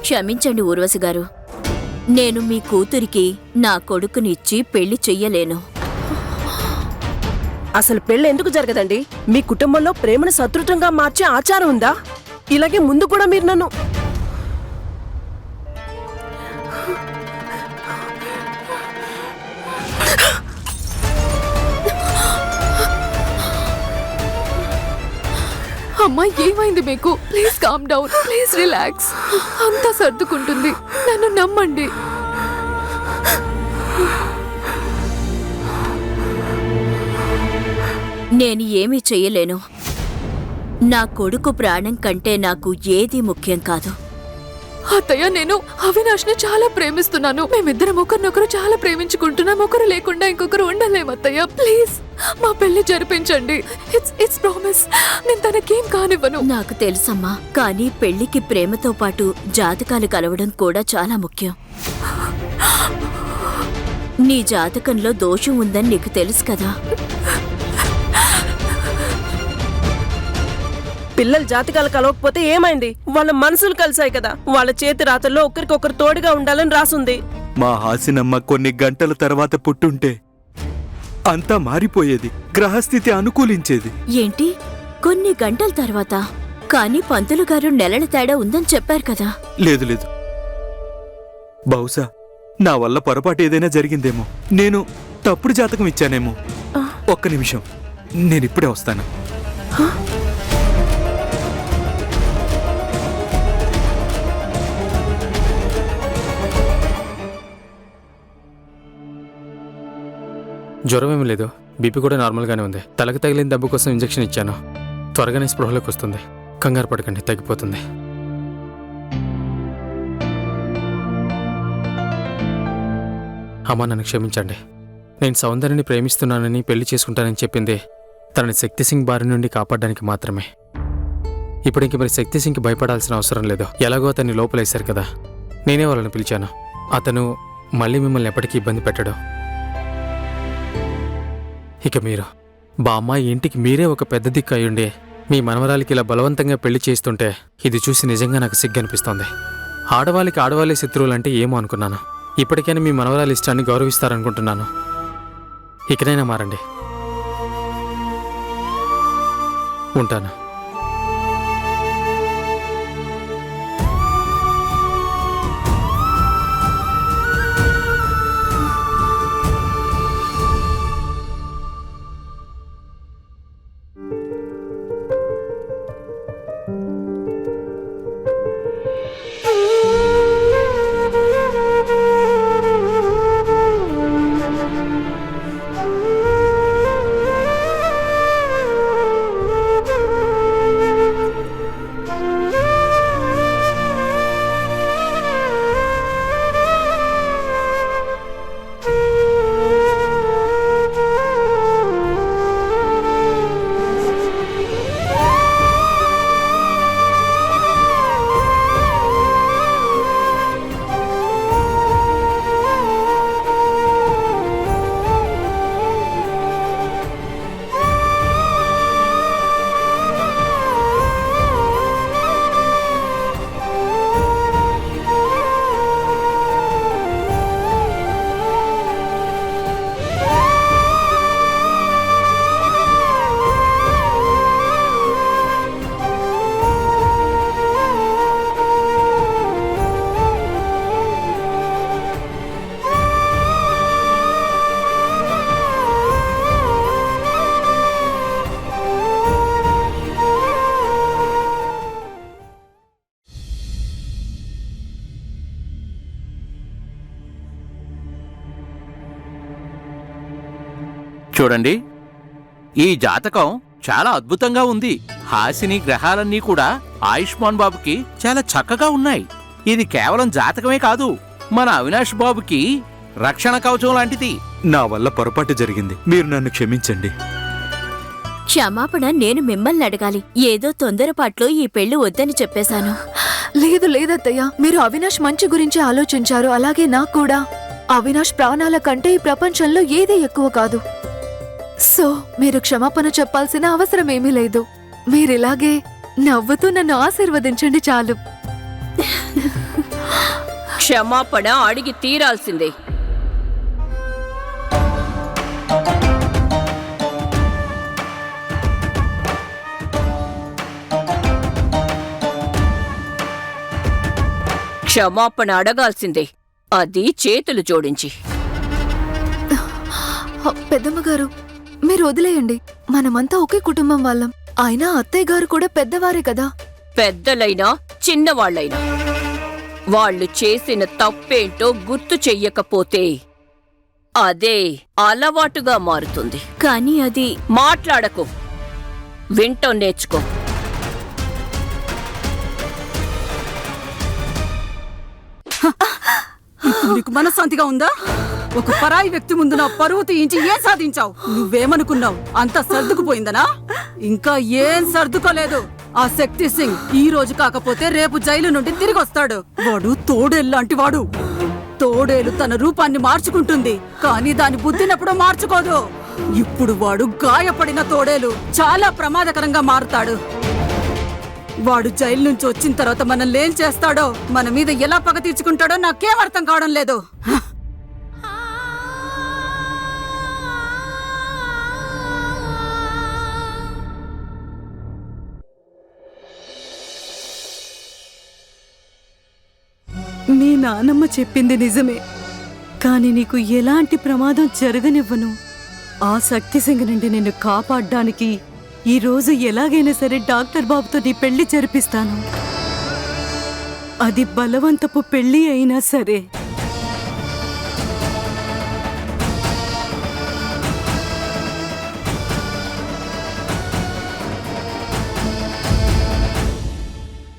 క్షమించండి ఊర్వశి గారు, నేను మీ కూతురికి నా కొడుకునిచ్చి పెళ్లి చెయ్యలేను. అసలు పెళ్లి ఎందుకు జరగదండి? మీ కుటుంబంలో ప్రేమను శత్రుత్వంగా మార్చే ఆచారం ఉందా? ఇలాగే ముందు కూడా మీరు నన్ను అమ్మా, ఏమైంది మీకు? Please calm down, please relax. అంతా సర్దుకుంటుంది, నన్ను నమ్మండి. నేను ఏమీ చెయ్యలేను. నా కొడుకు ప్రాణం కంటే నాకు ఏదీ ముఖ్యం కాదు. అత్తయ్య, నేను అవినాష్ని చాలా ప్రేమిస్తున్నాను. మేమిద్దరం ఒకరినొకరు చాలా ప్రేమించుకుంటున్నాం. ఒకరు లేకుండా ఇంకొకరు ఉండలేం. అత్తయ్య, ప్లీజ్ మా పెళ్లి జరిపించండి. It's promise. నేను తనకేం కానివ్వను. నాకు తెలుసమ్మా, కానీ పెళ్లికి ప్రేమతో పాటు జాతకాలు కలవడం కూడా చాలా ముఖ్యం. నీ జాతకంలో దోషం ఉందని నీకు తెలుసు కదా. పిల్లల జాతకాలు కలవకపోతే ఏమైంది? వాళ్ళ మనసులు కలిసాయి కదా. వాళ్ళ చేతి రాతల్లో ఒకరికొకరు తోడుగా ఉండాలని రాసుంది. మా హాసినమ్మ కొన్ని గంటల తర్వాత పుట్టుంటే అంతా మారిపోయేది. గ్రహస్థితి అనుకూలించేది. ఏంటి, కొన్ని గంటల తర్వాత? కానీ పంతులు గారు నెలల తేడా ఉందని చెప్పారు కదా. లేదు లేదు, బహుశా నా వల్ల పొరపాటు ఏదైనా జరిగిందేమో. నేను తప్పుడు జాతకం ఇచ్చానేమో. ఒక్క నిమిషం, నేనిప్పుడే వస్తాను. జ్వరం ఏమీ లేదు, బీపీ కూడా నార్మల్గానే ఉంది. తలకు తగిలిన దెబ్బ కోసం ఇంజెక్షన్ ఇచ్చాను. త్వరగానే స్పృహలోకి వస్తుంది. కంగారు పడకండి, తగ్గిపోతుంది. అమ్మా, నన్ను క్షమించండి. నేను సౌందర్యని ప్రేమిస్తున్నానని పెళ్లి చేసుకుంటానని చెప్పింది తనని శక్తి సింగ్ బారి నుండి కాపాడడానికి మాత్రమే. ఇప్పుడు ఇంక మరి శక్తి సింగ్కి భయపడాల్సిన అవసరం లేదు. ఎలాగో అతన్ని లోపలేశారు కదా, నేనే వాళ్ళని పిలిచాను. అతను మళ్ళీ మిమ్మల్ని ఎప్పటికీ ఇబ్బంది పెట్టడు. ఇక మీరు బామ్మ ఇంటికి మీరే ఒక పెద్ద దిక్కు అయ్యుండి మీ మనవరాలికి ఇలా బలవంతంగా పెళ్లి చేస్తుంటే ఇది చూసి నిజంగా నాకు సిగ్గనిపిస్తోంది. ఆడవాళ్ళకి ఆడవాళ్ళే శత్రువులంటే ఏమో అనుకున్నాను. ఇప్పటికైనా మీ మనవరాలి ఇష్టాన్ని గౌరవిస్తారనుకుంటున్నాను. ఇకనైనా మారండి. ఉంటాను. చూడండి, ఈ జాతకం చాలా అద్భుతంగా ఉంది. హాసిని గ్రహాలన్నీ కూడా ఆయుష్మాన్ బాబుకి చాలా చక్కగా ఉన్నాయి. ఇది కేవలం జాతకమే కాదు, మన అవినాష్ బాబుకి రక్షణ కవచం లాంటిది. నా వల్ల పొరపాటు జరిగింది, మీరు నన్ను క్షమించండి. క్షమాపణ నేను మిమ్మల్ని అడగాలి. ఏదో తొందరపాట్లో ఈ పెళ్లి వద్దని చెప్పేశాను. లేదు లేదత్తయ్య, మీరు అవినాష్ మంచి గురించి ఆలోచించారు. అలాగే నాకు కూడా. అవినాష్ ప్రాణాల కంటే ఈ ప్రపంచంలో ఏదీ ఎక్కువ కాదు. సో మీరు క్షమాపణ చెప్పాల్సిన అవసరం ఏమీ లేదు. మీరిలాగే నవ్వుతూ నన్ను ఆశీర్వదించండి చాలు. క్షమాపణ అడిగి తీరాల్సిందే. క్షమాపణ అడగాల్సిందే, అది చేతులు జోడించి. పెద్దమ్మగారు, మీరు వదిలేయండి. మనమంతా ఒకే కుటుంబం వాళ్ళం. అయినా అత్తయ్య గారు కూడా పెద్దవారే కదా. పెద్దలైనా చిన్నవాళ్లైనా వాళ్ళు చేసిన తప్పేంటో గుర్తు చెయ్యకపోతే అదే అలవాటుగా మారుతుంది. కానీ అది మాట్లాడకు, వింటో నేర్చుకో. నీకు మనశ్శాంతిగా ఉందా? ఒక పరాయి వ్యక్తి ముందు నా పరువు తీయించి ఏం సాధించావు? నువ్వేమనుకున్నావు? అంతా సర్దుకుపోయిందనా? ఇంకా ఏం సర్దుకోలేదు. ఆ శక్తి సింగ్ ఈ రోజు కాకపోతే రేపు జైలు నుండి తిరిగి వస్తాడు. వాడు తోడేల్లాంటి వాడు. తోడేలు తన రూపాన్ని మార్చుకుంటుంది, కానీ దాని బుద్ధినప్పుడు మార్చుకోదు. ఇప్పుడు వాడు గాయపడిన తోడేలు చాలా ప్రమాదకరంగా మారుతాడు. వాడు జైలు నుంచి వచ్చిన తర్వాత మనల్ని ఏం చేస్తాడో, మన మీద ఎలా పగ తీర్చుకుంటాడో నాకేం అర్థం కావడం లేదు. మీ నానమ్మ చెప్పింది నిజమే, కాని నీకు ఎలాంటి ప్రమాదం జరగనివ్వను. ఆ శక్తి సింగ్ నుండి నిన్ను కాపాడ్డానికి ఈ రోజు ఎలాగైనా సరే డాక్టర్ బాబుతో నీ పెళ్లి జరిపిస్తాను. అది బలవంతపు పెళ్లి అయినా సరే.